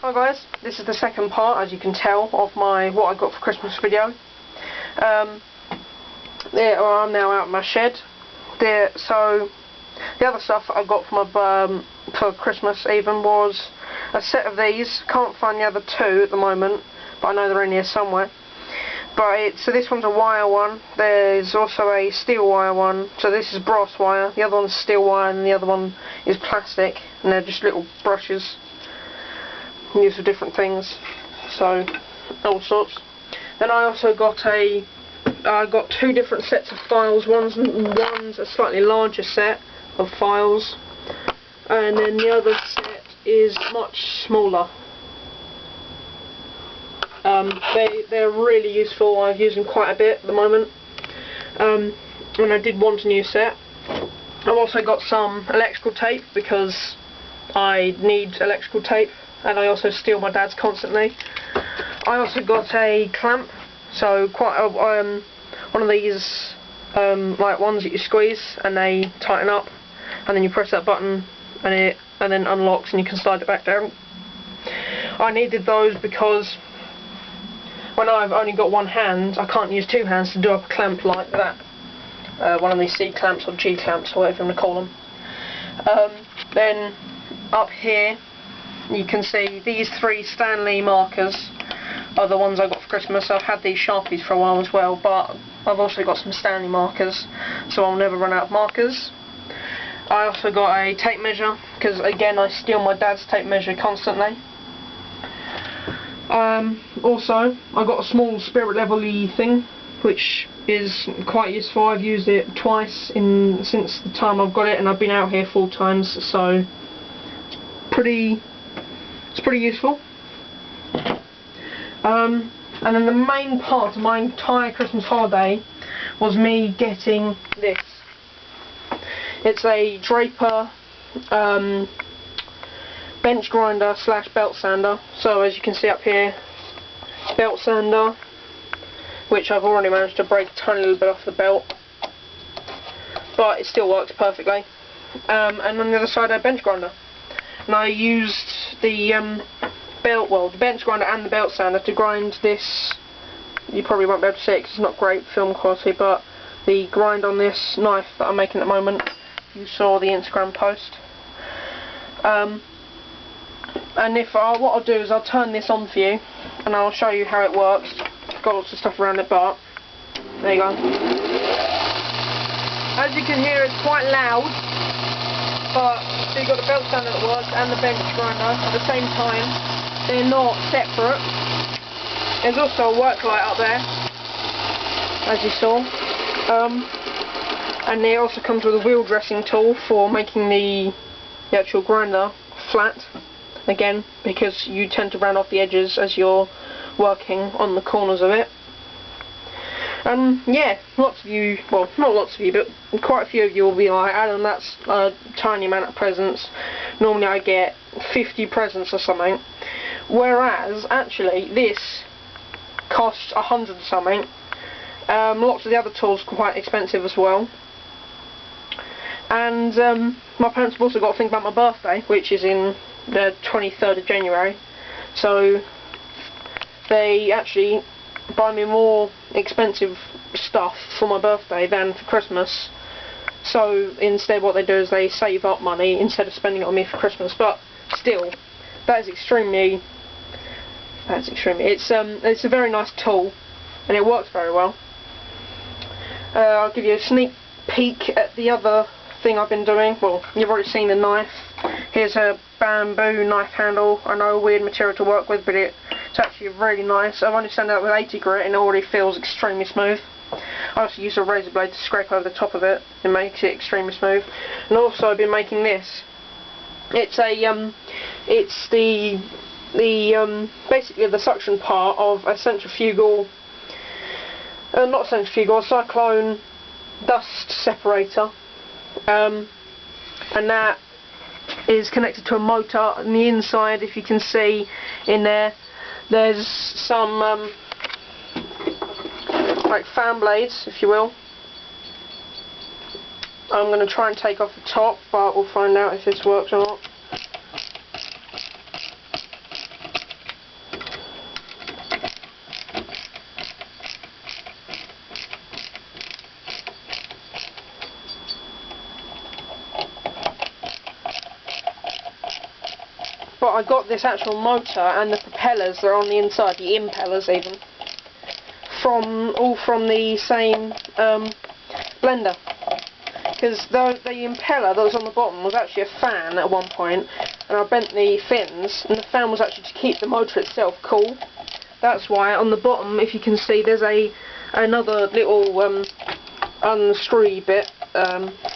Hi guys, this is the second part, as you can tell, of my what I got for Christmas video. I'm now out of my shed. So the other stuff that I got for Christmas even was a set of these. Can't find the other two at the moment, but I know they're in here somewhere. So this one's a wire one. There's also a steel wire one. So this is brass wire. The other one's steel wire, and the other one is plastic. And they're just little brushes used for different things. So all sorts. Then I also got two different sets of files. One's a slightly larger set of files, and then the other set is much smaller. They're really useful. I've used them quite a bit at the moment, and I did want a new set. I've also got some electrical tape because I need electrical tape, and I also steal my dad's constantly. I also got a clamp, so one of these like ones that you squeeze and they tighten up, and then you press that button and it then unlocks and you can slide it back down. I needed those because when I've only got one hand, I can't use two hands to do up a clamp like that. One of these C clamps or G clamps or whatever you want to call them. Then up here you can see these three Stanley markers are the ones I got for Christmas. I've had these Sharpies for a while as well, but I've also got some Stanley markers, so I'll never run out of markers. I also got a tape measure, because again I steal my dad's tape measure constantly. Also, I got a small spirit level-y thing, which is quite useful. I've used it twice since the time I've got it, and I've been out here 4 times, so it's pretty useful. And then the main part of my entire Christmas holiday was me getting this. It's a Draper bench grinder / belt sander. So as you can see up here, belt sander, which I've already managed to break a tiny little bit off the belt, but it still works perfectly. And on the other side, a bench grinder. And I used the the bench grinder and the belt sander to grind this. You probably won't be able to see it because it's not great film quality, but the grind on this knife that I'm making at the moment, you saw the Instagram post. And what I'll do is I'll turn this on for you and I'll show you how it works. It's got lots of stuff around it, but there you go. As you can hear, it's quite loud, but so you've got the belt sander that works and the bench grinder at the same time. They're not separate. There's also a work light up there, as you saw. And it also comes with a wheel dressing tool for making the actual grinder flat, again, because you tend to round off the edges as you're working on the corners of it. Yeah, lots of you, well, not lots of you, but quite a few of you will be like, Adam, that's a tiny amount of presents. Normally I get 50 presents or something. Whereas, actually, this costs 100 something. Lots of the other tools are quite expensive as well. And my parents have also got to think about my birthday, which is in the 23rd of January. So they actually buy me more expensive stuff for my birthday than for Christmas. So instead what they do is they save up money instead of spending it on me for Christmas. But still, it's a very nice tool, and it works very well. I'll give you a sneak peek at the other thing I've been doing. Well, you've already seen the knife. Here's a bamboo knife handle. I know, a weird material to work with, but it's actually really nice. I've only sanded it with 80 grit and it already feels extremely smooth. I also use a razor blade to scrape over the top of it. It makes it extremely smooth. And also I've been making this. It's basically the suction part of a centrifugal, not centrifugal, a cyclone dust separator, and that is connected to a motor. On the inside, if you can see in there, there's some like fan blades, if you will. I'm going to try and take off the top, but we'll find out if this works or not. but I got this actual motor and the propellers that are on the inside, the impellers even, all from the same blender. Because the impeller that was on the bottom was actually a fan at one point, and I bent the fins, and the fan was actually to keep the motor itself cool. That's why on the bottom, if you can see, there's another little unscrewy bit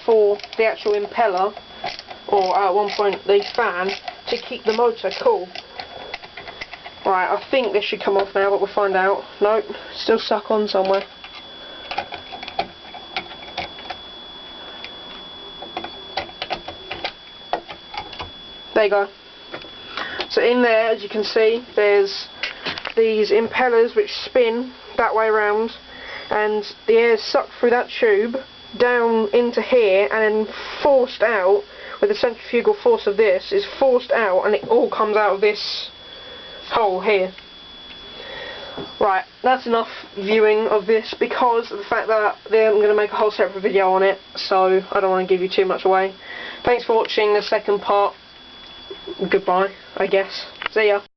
for the actual impeller, or at one point the fan, to keep the motor cool. Right, I think this should come off now, but we'll find out. Nope, still stuck on somewhere. There you go. So in there, as you can see, there's these impellers which spin that way around, and the air is sucked through that tube down into here and then forced out with the centrifugal force of this, is forced out, and it all comes out of this hole here. Right, that's enough viewing of this, because of the fact that I'm going to make a whole separate video on it, so I don't want to give you too much away. Thanks for watching the second part. Goodbye, I guess. See ya.